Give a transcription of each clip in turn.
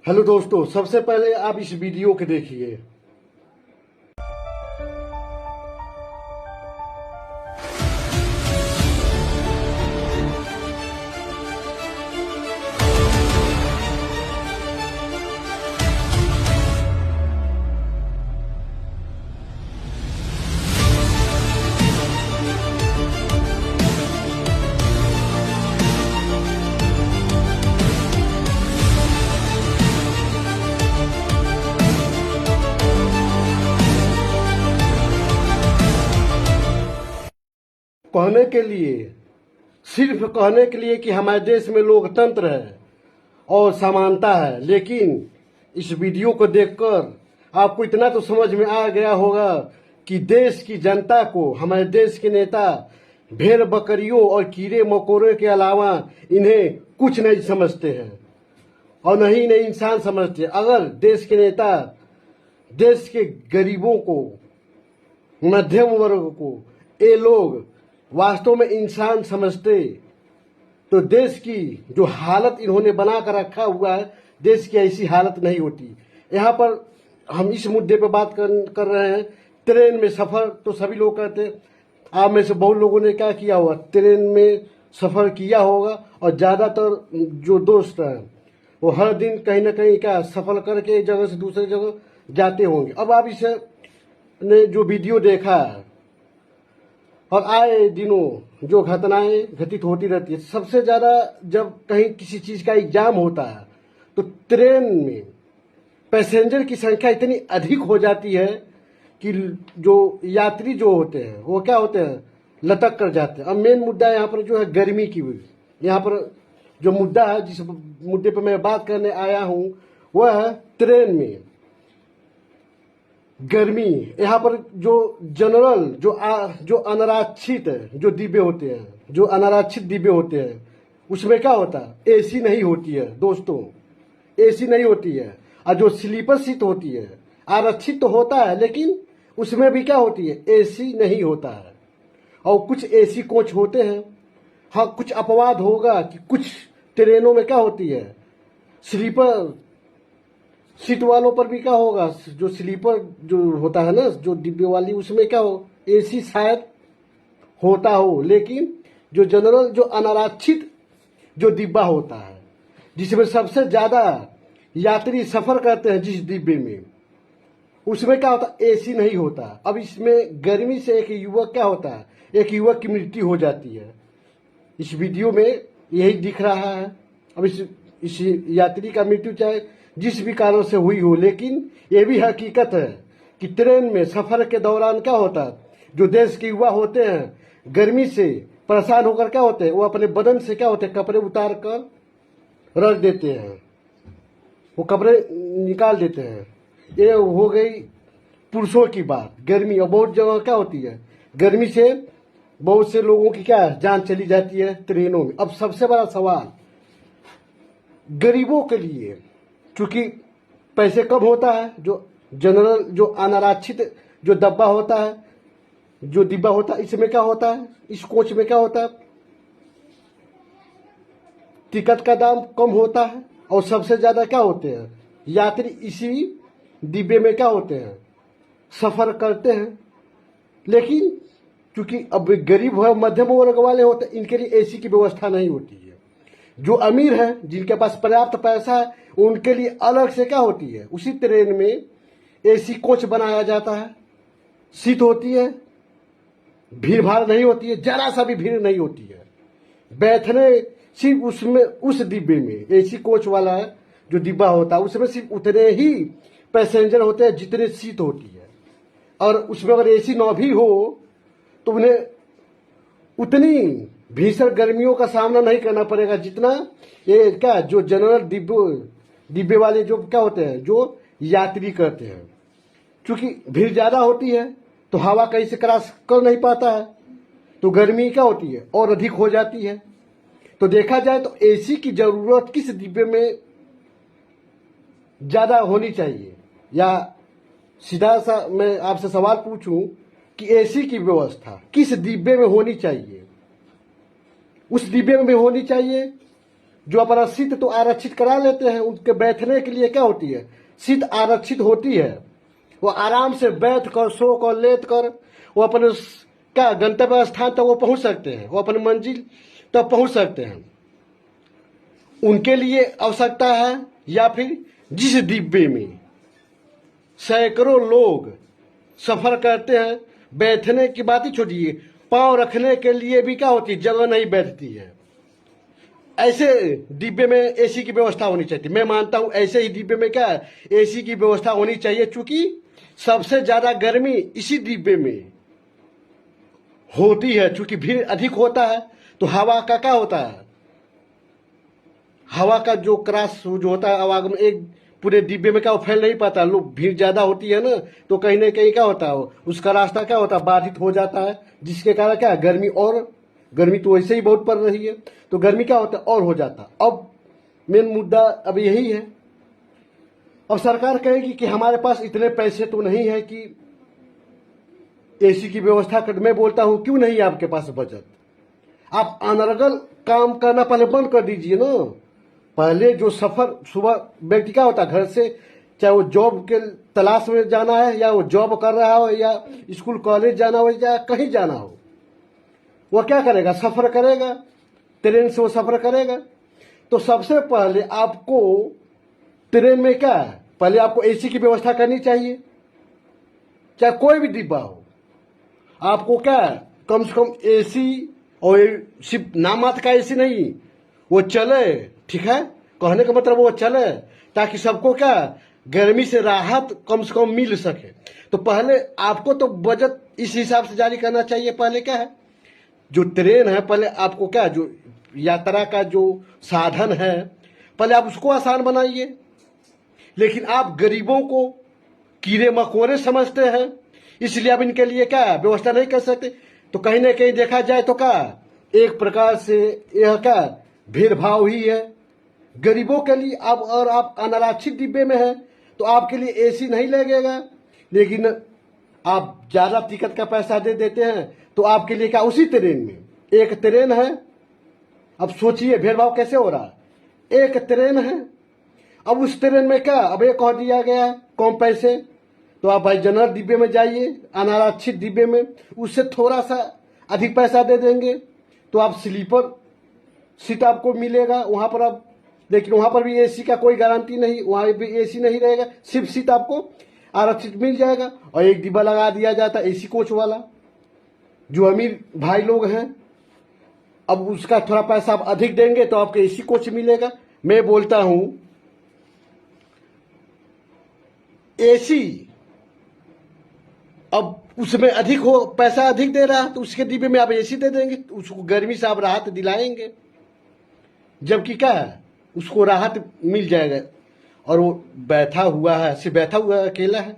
Hello दोस्तों, सबसे पहले आप इस वीडियो को देखिए। कहने के लिए, सिर्फ कहने के लिए कि हमारे देश में लोकतंत्र है और समानता है, लेकिन इस वीडियो को देखकर आपको इतना तो समझ में आ गया होगा कि देश की जनता को हमारे देश के नेता भेड़ बकरियों और कीड़े मकोड़ों के अलावा इन्हें कुछ नहीं समझते हैं और नहीं इंसान समझते। अगर देश के नेता देश के गरीबों को, मध्यम वर्ग को, ये लोग वास्तव में इंसान समझते तो देश की जो हालत इन्होंने बना कर रखा हुआ है, देश की ऐसी हालत नहीं होती। यहाँ पर हम इस मुद्दे पर बात कर रहे हैं। ट्रेन में सफ़र तो सभी लोग करते हैं। आप में से बहुत लोगों ने क्या किया होगा, ट्रेन में सफ़र किया होगा और ज़्यादातर जो दोस्त हैं वो हर दिन कहीं ना कहीं क्या सफ़र करके एक जगह से दूसरी जगह जाते होंगे। अब आप इसे ने जो वीडियो देखा है और आए दिनों जो घटनाएं घटित होती रहती है, सबसे ज़्यादा जब कहीं किसी चीज़ का एग्जाम होता है तो ट्रेन में पैसेंजर की संख्या इतनी अधिक हो जाती है कि जो यात्री जो होते हैं वो क्या होते हैं, लटक कर जाते हैं। अब मेन मुद्दा यहाँ पर जो है गर्मी की वजह। यहाँ पर जो मुद्दा है, जिस मुद्दे पर मैं बात करने आया हूँ, वह है ट्रेन में गर्मी। यहाँ पर जो जनरल जो अनारक्षित जो डिब्बे होते हैं, जो अनारक्षित डिब्बे होते हैं, उसमें क्या होता है, एसी नहीं होती है दोस्तों, एसी नहीं होती है। और जो स्लीपर सीट होती है, आरक्षित तो होता है लेकिन उसमें भी क्या होती है, एसी नहीं होता है। और कुछ एसी कोच होते हैं। हाँ, कुछ अपवाद होगा कि कुछ ट्रेनों में क्या होती है, स्लीपर सीट वालों पर भी क्या होगा, जो स्लीपर जो होता है ना, जो डिब्बे वाली, उसमें क्या हो, एसी शायद होता हो। लेकिन जो जनरल जो अनारक्षित जो डिब्बा होता है, जिसमें सबसे ज्यादा यात्री सफर करते हैं, जिस डिब्बे में, उसमें क्या होता है, एसी नहीं होता। अब इसमें गर्मी से एक युवक क्या होता है, एक युवक की मृत्यु हो जाती है। इस वीडियो में यही दिख रहा है। अब इस यात्री का मृत्यु चाहे जिस भी कारण से हुई हो, लेकिन ये भी हकीकत है कि ट्रेन में सफर के दौरान क्या होता है, जो देश के युवा होते हैं गर्मी से परेशान होकर क्या होते हैं, वो अपने बदन से क्या होते हैं, कपड़े उतार कर रख देते हैं, वो कपड़े निकाल देते हैं। ये हो गई पुरुषों की बात। गर्मी, और बहुत जगह क्या होती है, गर्मी से बहुत से लोगों की क्या जान चली जाती है ट्रेनों में। अब सबसे बड़ा सवाल गरीबों के लिए, चूंकि पैसे कम होता है, जो जनरल जो अनारक्षित जो डब्बा होता है, जो डिब्बा होता है, इसमें क्या होता है, इस कोच में क्या होता है, टिकट का दाम कम होता है और सबसे ज्यादा क्या होते हैं, यात्री इसी डिब्बे में क्या होते हैं, सफर करते हैं। लेकिन क्योंकि अब गरीब है, मध्यम वर्ग वाले होते हैं, इनके लिए एसी की व्यवस्था नहीं होती है। जो अमीर है, जिनके पास पर्याप्त पैसा है, उनके लिए अलग से क्या होती है, उसी ट्रेन में एसी कोच बनाया जाता है, सीट होती है, भीड़ भाड़ नहीं होती है, जरा सा भी भीड़ नहीं होती है। बैठने सिर्फ उसमें, उस डिब्बे में, एसी कोच वाला जो डिब्बा होता है, उसमें सिर्फ उतने ही पैसेंजर होते हैं जितने सीट होती है। और उसमें अगर एसी ना भी हो तो उन्हें उतनी भीषण गर्मियों का सामना नहीं करना पड़ेगा जितना ये क्या, जो जनरल डिब्बे वाले जो क्या होते हैं, जो यात्री करते हैं। क्योंकि भीड़ ज्यादा होती है तो हवा कहीं से क्रॉस कर नहीं पाता है, तो गर्मी क्या होती है और अधिक हो जाती है। तो देखा जाए तो एसी की जरूरत किस डिब्बे में ज्यादा होनी चाहिए, या सीधा सा मैं आपसे सवाल पूछूं कि एसी की व्यवस्था किस डिब्बे में होनी चाहिए। उस डिब्बे में होनी चाहिए जो अपना सीट तो आरक्षित करा लेते हैं, उनके बैठने के लिए क्या होती है, सीट आरक्षित होती है। वो आराम से बैठ कर, सो कर, लेट कर वो अपने क्या गंतव्य स्थान तक वो पहुंच सकते हैं, वो अपनी मंजिल तक पहुंच सकते हैं। उनके लिए आवश्यकता है, या फिर जिस डिब्बे में सैकड़ों लोग सफर करते हैं, बैठने की बात ही छोड़िए, पांव रखने के लिए भी क्या होती है, जगह नहीं बैठती है। ऐसे डिब्बे में एसी की व्यवस्था होनी चाहिए। मैं मानता हूं ऐसे ही डिब्बे में क्या है, एसी की व्यवस्था होनी चाहिए, क्योंकि सबसे ज्यादा गर्मी इसी डिब्बे में होती है। चूंकि भीड़ अधिक होता है तो हवा का क्या होता है, हवा का जो क्रॉस जो होता है आवागमन एक पूरे डिब्बे में क्या वो फैल नहीं पाता। लोग भीड़ ज्यादा होती है ना, तो कहीं ना कहीं क्या होता है, उसका रास्ता क्या होता है, बाधित हो जाता है, जिसके कारण क्या गर्मी, और गर्मी तो वैसे ही बहुत पड़ रही है, तो गर्मी क्या होता है और हो जाता है। अब मेन मुद्दा अब यही है, अब सरकार कहेगी कि हमारे पास इतने पैसे तो नहीं है कि एसी की व्यवस्था कर। मैं बोलता हूं क्यों नहीं है आपके पास बजट, आप अनर्गल काम करना पहले बंद कर दीजिए ना। पहले जो सफर सुबह व्यक्ति क्या होता है घर से, चाहे वो जॉब के तलाश में जाना है, या वो जॉब कर रहा हो, या स्कूल कॉलेज जाना हो, या कहीं जाना हो, वो क्या करेगा, सफर करेगा, ट्रेन से वो सफर करेगा। तो सबसे पहले आपको ट्रेन में क्या है, पहले आपको एसी की व्यवस्था करनी चाहिए, चाहे कोई भी डिब्बा हो। आपको क्या है, कम से कम एसी, और सिर्फ नाम मात्र का एसी नहीं, वो चले, ठीक है, कहने का मतलब वो चले, ताकि सबको क्या गर्मी से राहत कम से कम मिल सके। तो पहले आपको तो बजट इस हिसाब से जारी करना चाहिए। पहले क्या है, जो ट्रेन है, पहले आपको क्या, जो यात्रा का जो साधन है, पहले आप उसको आसान बनाइए। लेकिन आप गरीबों को कीड़े मकोड़े समझते हैं, इसलिए आप इनके लिए क्या व्यवस्था नहीं कर सकते। तो कहीं ना कहीं देखा जाए तो क्या एक प्रकार से यह क्या भेदभाव ही है गरीबों के लिए। अब और आप अनारक्षित डिब्बे में हैं तो आपके लिए एसी नहीं लगेगा, लेकिन आप ज्यादा टिकट का पैसा दे देते हैं तो आपके लिए क्या, उसी ट्रेन में एक ट्रेन है, अब सोचिए भेदभाव कैसे हो रहा है। एक ट्रेन है, अब उस ट्रेन में क्या, अब ये कह दिया गया है कम पैसे, तो आप भाई जनरल डिब्बे में जाइए, अनारक्षित डिब्बे में, उससे थोड़ा सा अधिक पैसा दे देंगे तो आप स्लीपर सीट आपको मिलेगा वहां पर। आप लेकिन वहां पर भी एसी का कोई गारंटी नहीं, वहां भी एसी नहीं रहेगा, सिर्फ सीट आपको आरक्षित मिल जाएगा। और एक डिब्बा लगा दिया जाता है एसी कोच वाला, जो अमीर भाई लोग हैं, अब उसका थोड़ा पैसा आप अधिक देंगे तो आपको एसी कोच मिलेगा। मैं बोलता हूं एसी अब उसमें अधिक हो, पैसा अधिक दे रहा है, तो उसके डिब्बे में आप एसी दे देंगे, तो उसको गर्मी से आप राहत दिलाएंगे, जबकि क्या है उसको राहत मिल जाएगा। और वो बैठा हुआ है, सिर्फ बैठा हुआ है, अकेला है,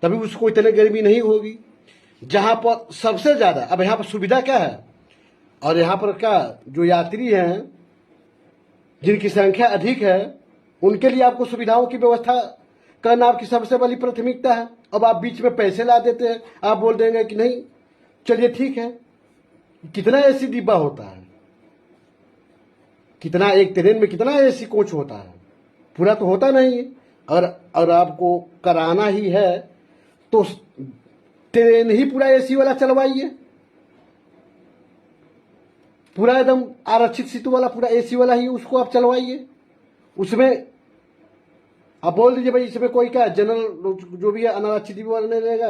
तभी उसको इतनी गर्मी नहीं होगी। जहां पर सबसे ज्यादा, अब यहाँ पर सुविधा क्या है, और यहाँ पर क्या जो यात्री हैं जिनकी संख्या अधिक है, उनके लिए आपको सुविधाओं की व्यवस्था करना आपकी सबसे बड़ी प्राथमिकता है। अब आप बीच में पैसे ला देते हैं, आप बोल देंगे कि नहीं चलिए ठीक है। कितना एसी डिब्बा होता है, कितना एक ट्रेन में कितना एसी कोच होता है, पूरा तो होता नहीं है। और आपको कराना ही है तो ट्रेन ही पूरा एसी वाला चलवाइए, पूरा एकदम आरक्षित सीट वाला, पूरा एसी वाला ही उसको आप चलवाइए। उसमें आप बोल दीजिए भाई इसमें कोई क्या जनरल जो भी है अनारक्षित डिब्बे वाला नहीं रहेगा,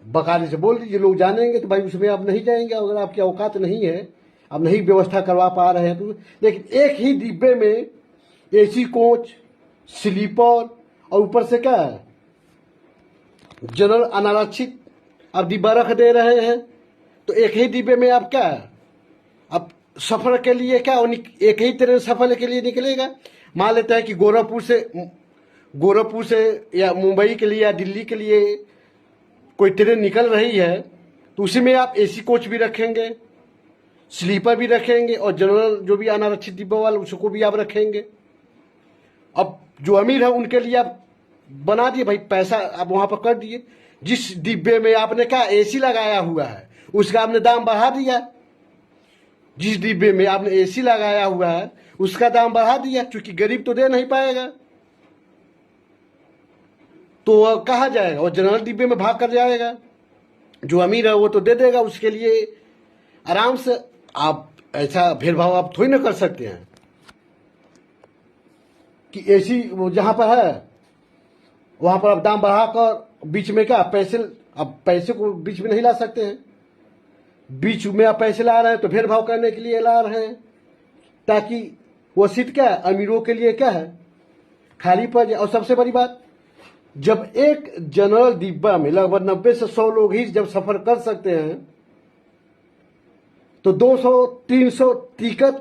बकायदे से बोल दीजिए, लोग जानेंगे तो भाई उसमें आप नहीं जाएंगे। अगर आपकी औकात नहीं है, आप नहीं व्यवस्था करवा पा रहे हैं तो। लेकिन एक ही डिब्बे में एसी कोच, स्लीपर, और ऊपर से क्या है जनरल अनारक्षित आप डिब्बा रख दे रहे हैं, तो एक ही डिब्बे में आप क्या, अब सफर के लिए क्या एक ही ट्रेन सफर के लिए निकलेगा। मान लेते हैं कि गोरखपुर से या मुंबई के लिए या दिल्ली के लिए कोई ट्रेन निकल रही है, तो उसी में आप एसी कोच भी रखेंगे, स्लीपर भी रखेंगे, और जनरल जो भी अनारक्षित डिब्बा वाला उसको भी आप रखेंगे। अब जो अमीर है उनके लिए आप बना दिए भाई, पैसा आप वहां पर कर दिए। जिस डिब्बे में आपने क्या एसी लगाया हुआ है उसका आपने दाम बढ़ा दिया, जिस डिब्बे में आपने एसी लगाया हुआ है उसका दाम बढ़ा दिया, क्योंकि गरीब तो दे नहीं पाएगा, तो वह कहाँ जाएगा, वो जनरल डिब्बे में भाग कर जाएगा। जो अमीर है वो तो दे देगा, उसके लिए आराम से। आप ऐसा भेदभाव आप थोड़ी ना कर सकते हैं कि एसी वो जहां पर है वहां पर आप दाम बढ़ाकर बीच में क्या पैसे, अब पैसे को बीच में नहीं ला सकते हैं। बीच में आप पैसे ला रहे हैं तो भेदभाव करने के लिए ला रहे हैं, ताकि वो सीट क्या है, अमीरों के लिए क्या है, खाली पड़ जाए। और सबसे बड़ी बात, जब एक जनरल डिब्बा में लगभग 90 से 100 लोग ही जब सफर कर सकते हैं, तो 200-300 टिकट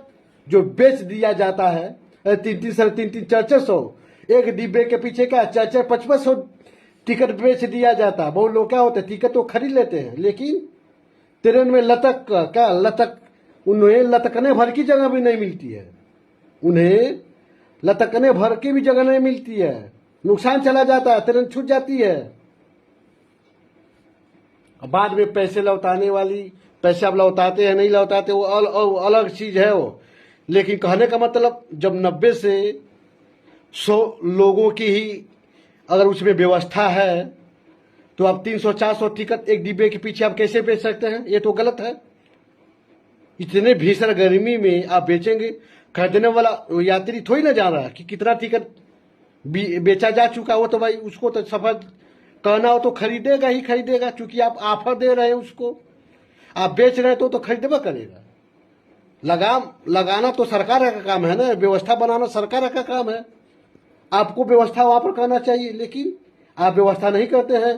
जो बेच दिया जाता है, 300-350, 400 एक डिब्बे के पीछे क्या 400-500 टिकट बेच दिया जाता है। बहुत लोग क्या होते हैं, टिकट तो खरीद लेते हैं, लेकिन ट्रेन में उन्हें लटकने भर की जगह भी नहीं मिलती है, उन्हें लटकने भर की भी जगह नहीं मिलती है, नुकसान चला जाता है, ट्रेन छूट जाती है। बाद में पैसे लौटाने वाली, पैसे आप लौटाते हैं नहीं लौटाते वो अलग चीज है वो। लेकिन कहने का मतलब, जब 90 से 100 लोगों की ही अगर उसमें व्यवस्था है, तो आप 300-400 टिकट एक डिब्बे के पीछे आप कैसे बेच सकते हैं? ये तो गलत है। इतने भीषण गर्मी में आप बेचेंगे? खरीदने वाला यात्री थोड़ी ना जान रहा कि कितना टिकट बेचा जा चुका। वो तो भाई उसको तो सफर करना हो तो खरीदेगा ही खरीदेगा, क्योंकि आप ऑफर दे रहे हैं उसको, आप बेच रहे हैं तो खरीदना करेगा। लगाम लगाना तो सरकार का काम है ना, व्यवस्था बनाना सरकार का काम है। आपको व्यवस्था वहां पर करना चाहिए, लेकिन आप व्यवस्था नहीं करते हैं।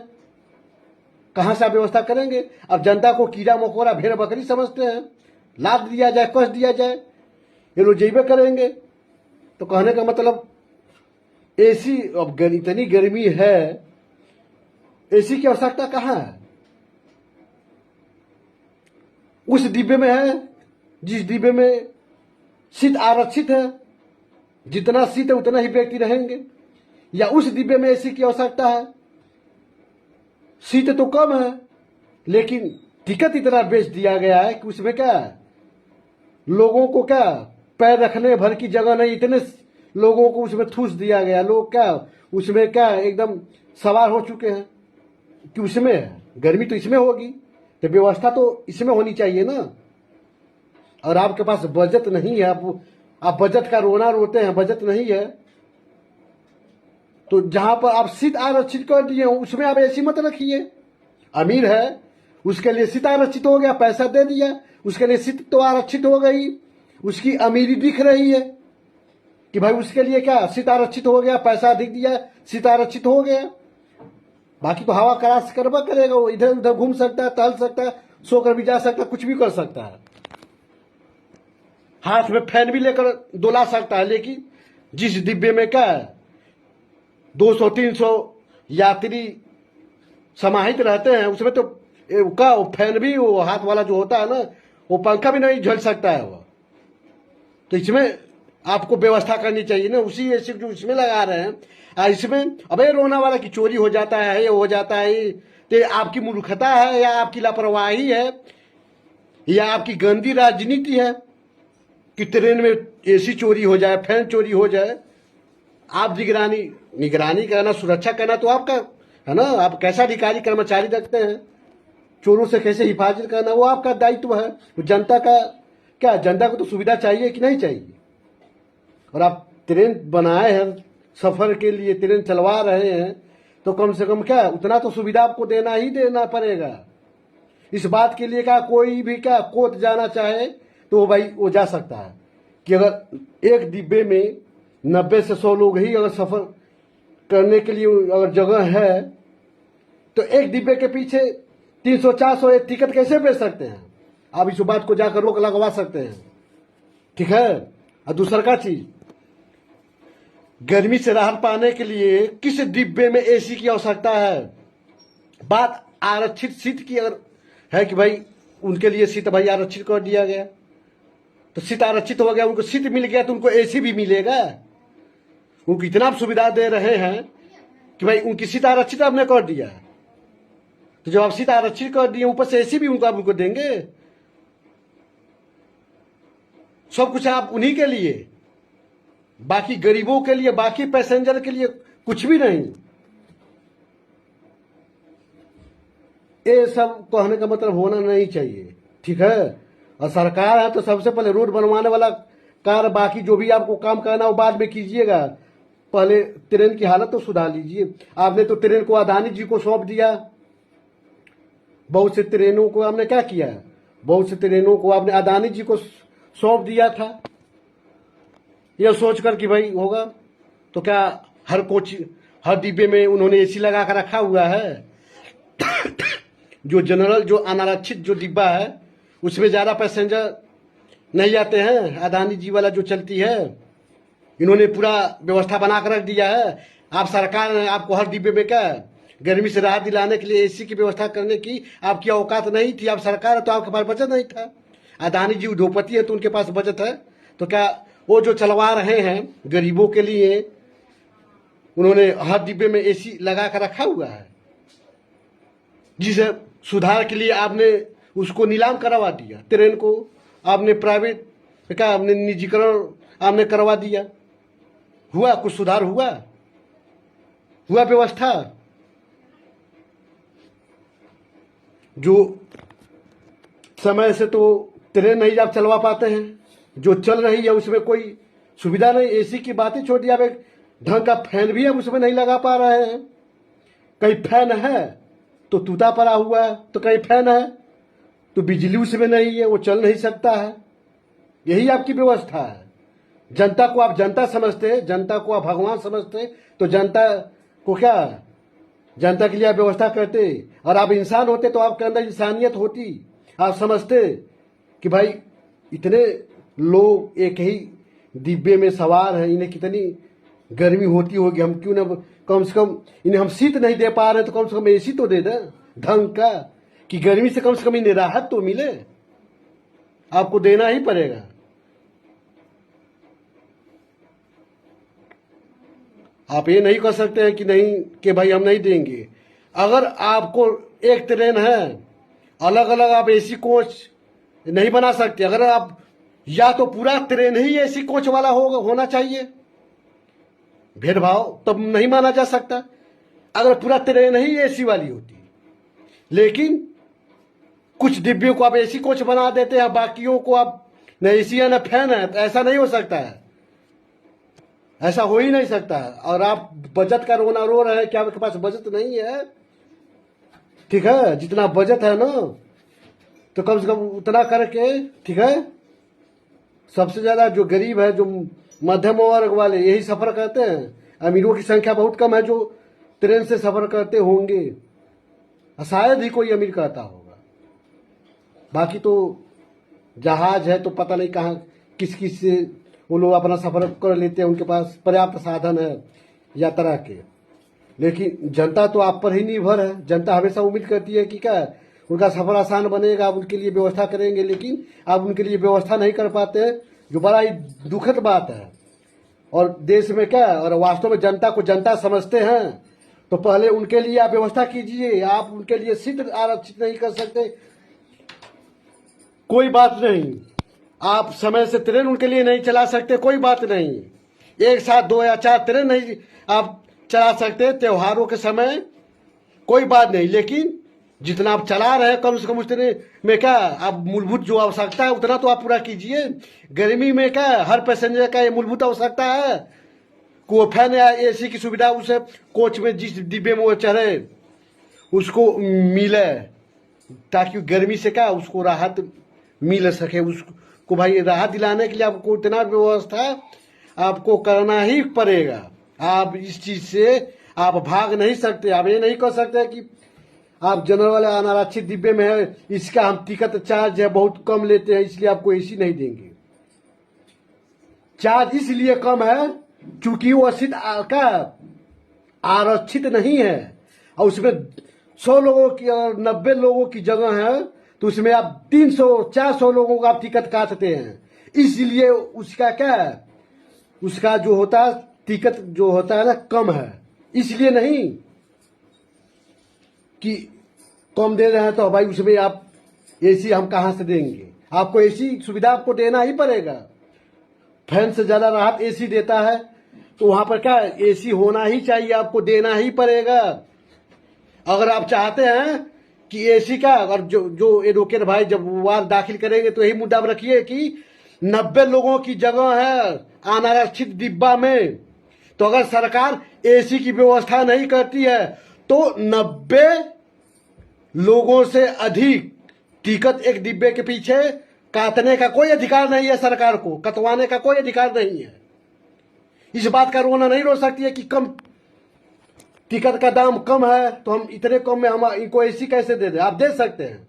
कहां से आप व्यवस्था करेंगे? अब जनता को कीड़ा मकोड़ा भेड़ बकरी समझते हैं, लाद दिया जाए, कस दिया जाए, ये लोग जेबे करेंगे। तो कहने का मतलब, एसी, अब इतनी गर्मी है, एसी की आवश्यकता कहां है? उस डिब्बे में है जिस डिब्बे में सीट आरक्षित है, जितना सीट है उतना ही व्यक्ति रहेंगे, या उस डिब्बे में एसी की आवश्यकता है, सीट तो कम है लेकिन टिकट इतना बेच दिया गया है कि उसमें क्या है, लोगों को क्या पैर रखने भर की जगह नहीं, इतने लोगों को उसमें ठूस दिया गया। लोग क्या उसमें क्या एकदम सवार हो चुके हैं कि उसमें है, गर्मी तो इसमें होगी, तो व्यवस्था तो इसमें होनी चाहिए ना। और आपके पास बजट नहीं है, आप बजट का रोना रोते हैं, बजट नहीं है, तो जहां पर आप सीट आरक्षित कर दिए हो उसमें आप एसी मत रखिए। अमीर है उसके लिए सीट आरक्षित हो गया, पैसा दे दिया, उसके लिए सीट तो आरक्षित हो गई, उसकी अमीरी दिख रही है कि भाई उसके लिए क्या सीट आरक्षित हो गया, पैसा अधिक दिया, सीट आरक्षित हो गया। बाकी तो हवा क्रास करवा करेगा, वो इधर उधर घूम सकता है, टहल सकता है, सोकर भी जा सकता है, कुछ भी कर सकता है, हाथ में फैन भी लेकर डोला सकता है। लेकिन जिस डिब्बे में क्या है 200-300 यात्री समाहित रहते हैं, उसमें तो का फैन भी, वो हाथ वाला जो होता है ना, वो पंखा भी नहीं झल सकता है वो। तो इसमें आपको व्यवस्था करनी चाहिए ना, उसी एसी जो इसमें लगा रहे हैं, इसमें अबे रोना वाला की चोरी हो जाता है, ये हो जाता है, तो आपकी मूर्खता है या आपकी लापरवाही है या आपकी गंदी राजनीति है कि ट्रेन में एसी चोरी हो जाए, फैन चोरी हो जाए। आप निगरानी करना, सुरक्षा करना तो आपका है ना, आप कैसा अधिकारी कर्मचारी रखते हैं, चोरों से कैसे हिफाजत करना वो आपका दायित्व है। तो जनता का क्या, जनता को तो सुविधा चाहिए कि नहीं चाहिए? और आप ट्रेन बनाए हैं सफर के लिए, ट्रेन चलवा रहे हैं, तो कम से कम क्या उतना तो सुविधा आपको देना ही देना पड़ेगा। इस बात के लिए क्या कोई भी क्या कोर्ट जाना चाहे तो भाई वो जा सकता है कि अगर एक डिब्बे में 90 से 100 लोग ही अगर सफर करने के लिए अगर जगह है, तो एक डिब्बे के पीछे 300-400 एक टिकट कैसे बेच सकते हैं? आप इस बात को जाकर रोक लगवा सकते हैं, ठीक है। और दूसरा का चीज, गर्मी से राहत पाने के लिए किस डिब्बे में एसी की आवश्यकता है? बात आरक्षित सीट की अगर है कि भाई उनके लिए सीट भाई आरक्षित कर दिया गया, तो सीट आरक्षित हो गया, उनको सीट मिल गया तो उनको एसी भी मिलेगा। उनको इतना आप सुविधा दे रहे हैं कि भाई उनकी सीट आरक्षित आपने कर दिया, तो जब आप सीट आरक्षित कर दिए ऊपर से एसी भी उनको देंगे। सब कुछ आप उन्हीं के लिए, बाकी गरीबों के लिए, बाकी पैसेंजर के लिए कुछ भी नहीं। ये सब कहने का मतलब होना नहीं चाहिए, ठीक है। और सरकार है तो सबसे पहले रोड बनवाने वाला कार्य, बाकी जो भी आपको काम करना हो बाद में कीजिएगा। पहले ट्रेन की हालत तो सुधार लीजिए। आपने तो ट्रेन को अदानी जी को सौंप दिया। बहुत से ट्रेनों को आपने क्या किया, बहुत से ट्रेनों को आपने अदानी जी को सौंप दिया था, यह सोचकर कि भाई होगा। तो क्या हर कोच, हर डिब्बे में उन्होंने एसी लगा कर रखा हुआ है? जो जनरल, जो अनारक्षित जो डिब्बा है उसमें ज़्यादा पैसेंजर नहीं आते हैं। अदानी जी वाला जो चलती है, इन्होंने पूरा व्यवस्था बना कर रख दिया है। आप सरकार ने आपको हर डिब्बे में क्या गर्मी से राहत दिलाने के लिए एसी की व्यवस्था करने की आपकी औकात नहीं थी। आप सरकार है तो आपके पास बजट नहीं था। अदानी जी उद्योगपति है तो उनके पास बजट है। तो क्या वो जो चलवा रहे हैं गरीबों के लिए, उन्होंने हर डिब्बे में एसी लगा कर रखा हुआ है, जिसे सुधार के लिए आपने उसको नीलाम करवा दिया। ट्रेन को आपने प्राइवेट क्या, आपने निजीकरण आपने करवा दिया। हुआ कुछ सुधार? हुआ व्यवस्था? जो समय से तो ट्रेन नहीं आप चलवा पाते हैं, जो चल रही है उसमें कोई सुविधा नहीं। एसी की बात ही छोड़ दी, आप एक ढंग का फैन भी हम उसमें नहीं लगा पा रहे हैं। कहीं फैन है तो टूटा पड़ा हुआ है, तो कहीं फैन है तो बिजली उसमें नहीं है, वो चल नहीं सकता है। यही आपकी व्यवस्था है। जनता को आप जनता समझते, जनता को आप भगवान समझते, तो जनता को क्या, जनता के लिए आप व्यवस्था करते। और आप इंसान होते तो आपके अंदर इंसानियत होती। आप समझते कि भाई इतने लोग एक ही डिब्बे में सवार हैं, इन्हें कितनी गर्मी होती होगी, हम क्यों ना कम से कम इन्हें हम शीत नहीं दे पा रहे तो कम से कम एसी तो दे दें ढंग का, कि गर्मी से कम से कम इन्हें राहत तो मिले। आपको देना ही पड़ेगा। आप ये नहीं कर सकते हैं कि नहीं कि भाई हम नहीं देंगे। अगर आपको एक ट्रेन है, अलग अलग आप एसी कोच नहीं बना सकते। अगर आप, या तो पूरा ट्रेन ही एसी कोच वाला होना चाहिए, भेदभाव तब नहीं माना जा सकता। अगर पूरा ट्रेन ही एसी वाली होती, लेकिन कुछ डिब्बियों को आप एसी कोच बना देते हैं, बाकियों को आप न एसी है न फैन है, तो ऐसा नहीं हो सकता है। ऐसा हो ही नहीं सकता है। और आप बजट का रोना रो रहे हैं कि आपके पास बजट नहीं है। ठीक है, जितना बजट है ना तो कम से कम उतना करके, ठीक है। सबसे ज्यादा जो गरीब है, जो मध्यम वर्ग वाले, यही सफर करते हैं। अमीरों की संख्या बहुत कम है जो ट्रेन से सफर करते होंगे, शायद ही कोई अमीर करता होगा। बाकी तो जहाज है तो पता नहीं कहाँ किस किस से वो लोग अपना सफर कर लेते हैं, उनके पास पर्याप्त साधन है यात्रा के। लेकिन जनता तो आप पर ही निर्भर है। जनता हमेशा उम्मीद करती है कि क्या उनका सफर आसान बनेगा, आप उनके लिए व्यवस्था करेंगे, लेकिन आप उनके लिए व्यवस्था नहीं कर पाते हैं, जो बड़ा ही दुखद बात है। और देश में क्या, और वास्तव में जनता को जनता समझते हैं तो पहले उनके लिए आप व्यवस्था कीजिए। आप उनके लिए सीट आरक्षित नहीं कर सकते, कोई बात नहीं। आप समय से ट्रेन उनके लिए नहीं चला सकते, कोई बात नहीं। एक साथ 2 या 4 ट्रेन नहीं आप चला सकते त्योहारों के समय, कोई बात नहीं। लेकिन जितना आप चला रहे हैं कम से कम उतने में क्या, आप मूलभूत जो आवश्यकता है उतना तो आप पूरा कीजिए। गर्मी में क्या हर पैसेंजर का ये मूलभूत आवश्यकता है कि वो फैन या एसी की सुविधा उसे कोच में जिस डिब्बे में वो चढ़े उसको मिले, ताकि गर्मी से क्या उसको राहत मिल सके। उसको भाई राहत दिलाने के लिए आपको इतना व्यवस्था आपको करना ही पड़ेगा। आप इस चीज से आप भाग नहीं सकते। आप ये नहीं कर सकते कि आप जनरल वाले अनारक्षित डिब्बे में है, इसका हम टिकट चार्ज है बहुत कम लेते हैं इसलिए आपको एसी नहीं देंगे। चार्ज इसलिए कम है क्योंकि वो सीट का आरक्षित नहीं है, और उसमें 100 लोगों की और 90 लोगों की जगह है तो उसमें आप 300-400 लोगों का आप टिकट काटते हैं। इसलिए उसका क्या है, उसका जो होता है टिकट जो होता है ना कम है। इसलिए नहीं कि कम दे रहे हैं तो भाई उसमें आप एसी हम कहां से देंगे। आपको एसी सुविधा आपको देना ही पड़ेगा। फैन से ज्यादा राहत एसी देता है, तो वहां पर क्या एसी होना ही चाहिए, आपको देना ही पड़ेगा। अगर आप चाहते हैं कि एसी का, अगर जो एडवोकेट भाई जब वाद दाखिल करेंगे तो यही मुद्दा रखिए कि 90 लोगों की जगह है अनारक्षित डिब्बा में, तो अगर सरकार एसी की व्यवस्था नहीं करती है तो 90 लोगों से अधिक टिकट एक डिब्बे के पीछे काटने का कोई अधिकार नहीं है, सरकार को कटवाने का कोई अधिकार नहीं है। इस बात का रोना नहीं रो सकती है कि कम टिकट का दाम कम है तो हम इतने कम में हम इनको एसी कैसे दे दें। आप दे सकते हैं,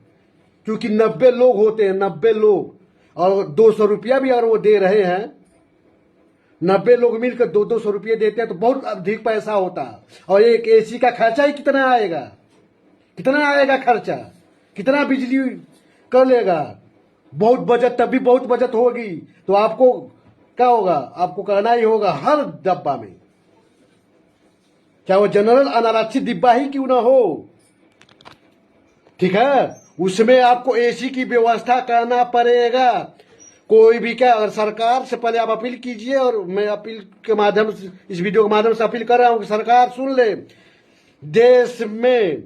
क्योंकि 90 लोग होते हैं, 90 लोग, और 200 रुपया भी अगर वो दे रहे हैं, 90 लोग मिलकर 200 रुपये देते हैं तो बहुत अधिक पैसा होता है। और एक एसी का खर्चा ही कितना आएगा, कितना आएगा खर्चा, कितना बिजली कर लेगा, बहुत बचत, तब भी बहुत बचत होगी। तो आपको क्या होगा, आपको करना ही होगा हर डब्बा में, चाहे वो जनरल अनारक्षित डिब्बा ही क्यों ना हो, ठीक है, उसमें आपको एसी की व्यवस्था करना पड़ेगा। कोई भी क्या, अगर सरकार से पहले आप अपील कीजिए, और मैं अपील के माध्यम से, इस वीडियो के माध्यम से अपील कर रहा हूं कि सरकार सुन ले। देश में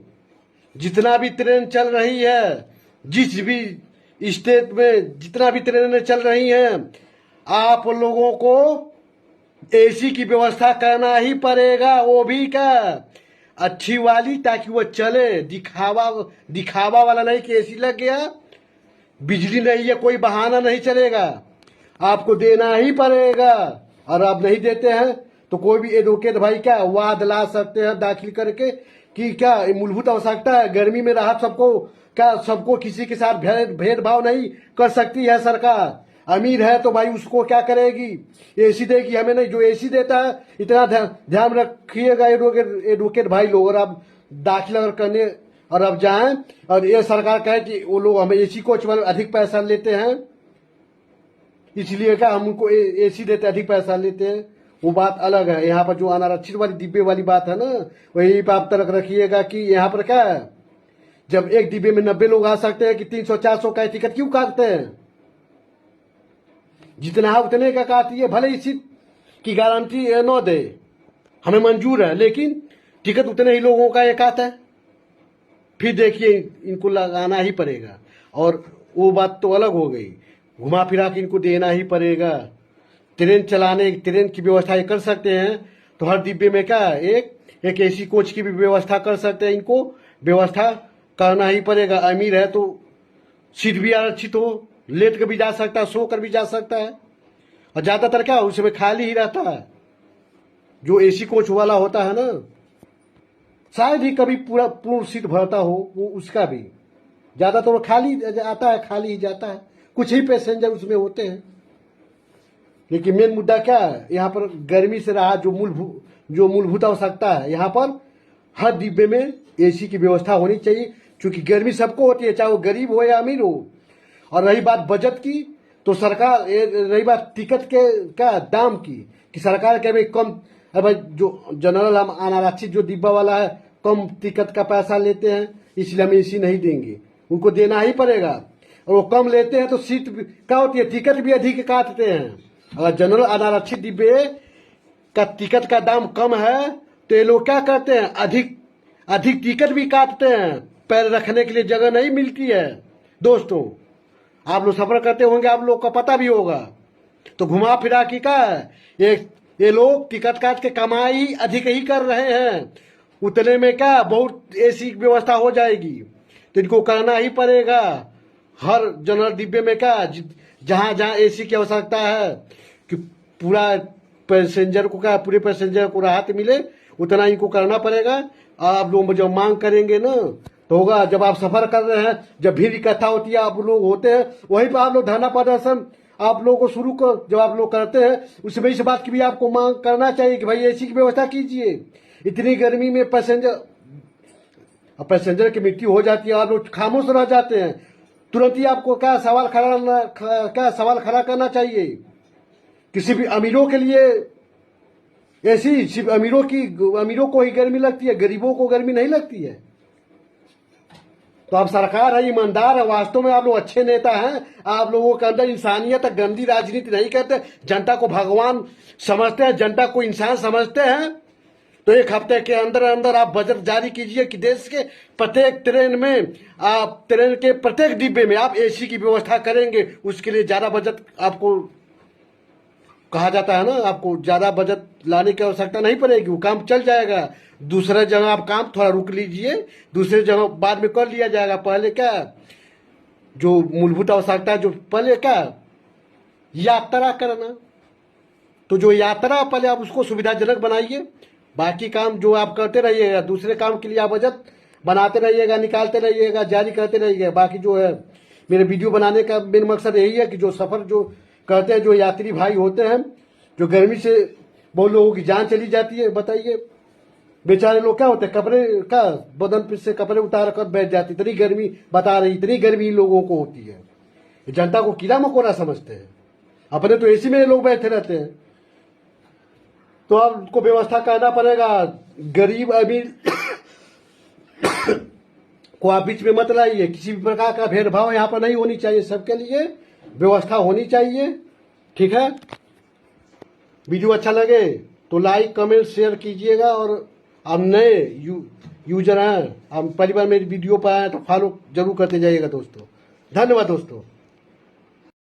जितना भी ट्रेन चल रही है, जिस भी स्टेट में जितना भी ट्रेनें चल रही हैं, आप लोगों को एसी की व्यवस्था करना ही पड़ेगा। वो भी क्या, अच्छी वाली, ताकि वो चले, दिखावा वाला नहीं कि एसी लग गया, बिजली नहीं है, कोई बहाना नहीं चलेगा, आपको देना ही पड़ेगा। और आप नहीं देते हैं तो कोई भी एडवोकेट भाई क्या वाद ला सकते हैं दाखिल करके कि क्या मूलभूत आवश्यकता है, गर्मी में राहत सबको, क्या सबको किसी के साथ भेदभाव नहीं कर सकती है सरकार। अमीर है तो भाई उसको क्या करेगी, एसी देगी, हमें नहीं। जो एसी देता है, इतना ध्यान रखिएगा एडवोकेट भाई लोग, और आप दाखिल अगर करने और अब जाएं और ये सरकार कहे कि वो लोग हमें एसी कोच वाले अधिक पैसा लेते हैं, इसलिए क्या हम उनको एसी देते अधिक पैसा लेते हैं, वो बात अलग है। यहाँ पर जो अनारक्षित वाली डिब्बे वाली बात है ना, वही पर आप तर्क रखिएगा कि यहाँ पर क्या है, जब एक डिब्बे में 90 लोग आ सकते हैं कि 300-400 का टिकट क्यों काटते हैं, जितना उतने का काटिए, भले ही सीट की गारंटी न दे, हमें मंजूर है, लेकिन टिकट उतने ही लोगों का एक आता है, फिर देखिए इनको लगाना ही पड़ेगा। और वो बात तो अलग हो गई, घुमा फिरा के इनको देना ही पड़ेगा। ट्रेन की व्यवस्था कर सकते हैं तो हर डिब्बे में क्या एक एसी कोच की भी व्यवस्था कर सकते हैं, इनको व्यवस्था करना ही पड़ेगा। अमीर है तो सीट भी आरक्षित हो, लेट कर भी जा सकता है, सो कर भी जा सकता है, और ज्यादातर क्या उसमें खाली ही रहता है। जो एसी कोच वाला होता है ना, शायद ही कभी पूर्ण सीट भरता हो, वो उसका भी ज्यादातर तो खाली आता है, खाली ही जाता है, कुछ ही पैसेंजर उसमें होते हैं। लेकिन मेन मुद्दा क्या है, यहाँ पर गर्मी से राहत, जो मूलभूत आवश्यकता है, यहाँ पर हर डिब्बे में एसी की व्यवस्था होनी चाहिए, क्योंकि गर्मी सबको होती है, चाहे वो गरीब हो या अमीर हो। और रही बात बजट की, तो सरकार, रही बात टिकट के क्या दाम की, कि सरकार के भाई कम, भाई जो जनरल अनारक्षित जो डिब्बा वाला है कम टिकट का पैसा लेते हैं, इसलिए हम एसी नहीं देंगे, उनको देना ही पड़ेगा। और वो कम लेते हैं तो सीट क्या होती है, टिकट भी अधिक काटते हैं। अगर जनरल अनारक्षित डिब्बे का टिकट का दाम कम है तो ये लोग क्या करते हैं, अधिक टिकट भी काटते हैं, पैर रखने के लिए जगह नहीं मिलती है। दोस्तों, आप लोग सफर करते होंगे, आप लोग को पता भी होगा। तो घुमा फिरा की का ये लोग टिकट काट के कमाई अधिक ही कर रहे हैं, उतने में क्या बहुत एसी व्यवस्था हो जाएगी, तो इनको करना ही पड़ेगा। हर जनरल डिब्बे में क्या जहां जहां एसी की आवश्यकता है कि पूरे पैसेंजर को राहत मिले, उतना इनको करना पड़ेगा। आप लोग जब मांग करेंगे ना तो होगा, जब आप सफर कर रहे हैं, जब भीड़ इकट्ठा होती है, आप लोग होते हैं, वहीं पर आप लोग धरना प्रदर्शन आप लोगों को शुरू कर, जब आप लोग करते हैं, उसमें इस बात की भी आपको मांग करना चाहिए कि भाई एसी की व्यवस्था कीजिए। इतनी गर्मी में पैसेंजर की मृत्यु हो जाती है, आप लोग खामोश रह जाते हैं, तुरंत ही आपको क्या सवाल खड़ा करना चाहिए। किसी भी अमीरों के लिए ऐसी, सिर्फ अमीरों को ही गर्मी लगती है, गरीबों को गर्मी नहीं लगती है। तो आप सरकार है, ईमानदार है, वास्तव में आप लोग अच्छे नेता हैं। आप लोगों के अंदर इंसानियत है, गंदी राजनीति नहीं करते, जनता को भगवान समझते हैं, जनता को इंसान समझते हैं। तो एक हफ्ते के अंदर अंदर आप बजट जारी कीजिए कि देश के प्रत्येक ट्रेन में, आप ट्रेन के प्रत्येक डिब्बे में आप एसी की व्यवस्था करेंगे। उसके लिए ज्यादा बजट आपको कहा जाता है ना, आपको ज्यादा बजट लाने की आवश्यकता नहीं पड़ेगी, वो काम चल जाएगा। दूसरे जगह आप काम थोड़ा रुक लीजिए, दूसरे जगह बाद में कर लिया जाएगा। पहले क्या जो मूलभूत आवश्यकता है, जो पहले क्या यात्रा करना, तो जो यात्रा पहले आप उसको सुविधाजनक बनाइए। बाकी काम जो आप करते रहिएगा, दूसरे काम के लिए आप बजट बनाते रहिएगा, निकालते रहिएगा, जारी करते रहिएगा। बाकी जो है मेरे वीडियो बनाने का मेन मकसद यही है कि जो सफर जो करते हैं, जो यात्री भाई होते हैं, जो गर्मी से बहुत लोगों की जान चली जाती है, बताइए बेचारे लोग क्या होते हैं, कपड़े का बदन पे से कपड़े उतार कर बैठ जाते, इतनी गर्मी बता रही, इतनी गर्मी लोगों को होती है। जनता को कीड़ा मकोड़ा समझते हैं, अपने तो एसी में लोग बैठे रहते हैं। तो आपको व्यवस्था करना पड़ेगा। गरीब अमीर को आप बीच में मत लाइए, किसी भी प्रकार का भेदभाव यहाँ पर नहीं होनी चाहिए, सबके लिए व्यवस्था होनी चाहिए। ठीक है, वीडियो अच्छा लगे तो लाइक कमेंट शेयर कीजिएगा, और आप नए यूजर हैं, आप पहली बार मेरी वीडियो पर आए तो फॉलो जरूर करते जाइएगा दोस्तों। धन्यवाद दोस्तों।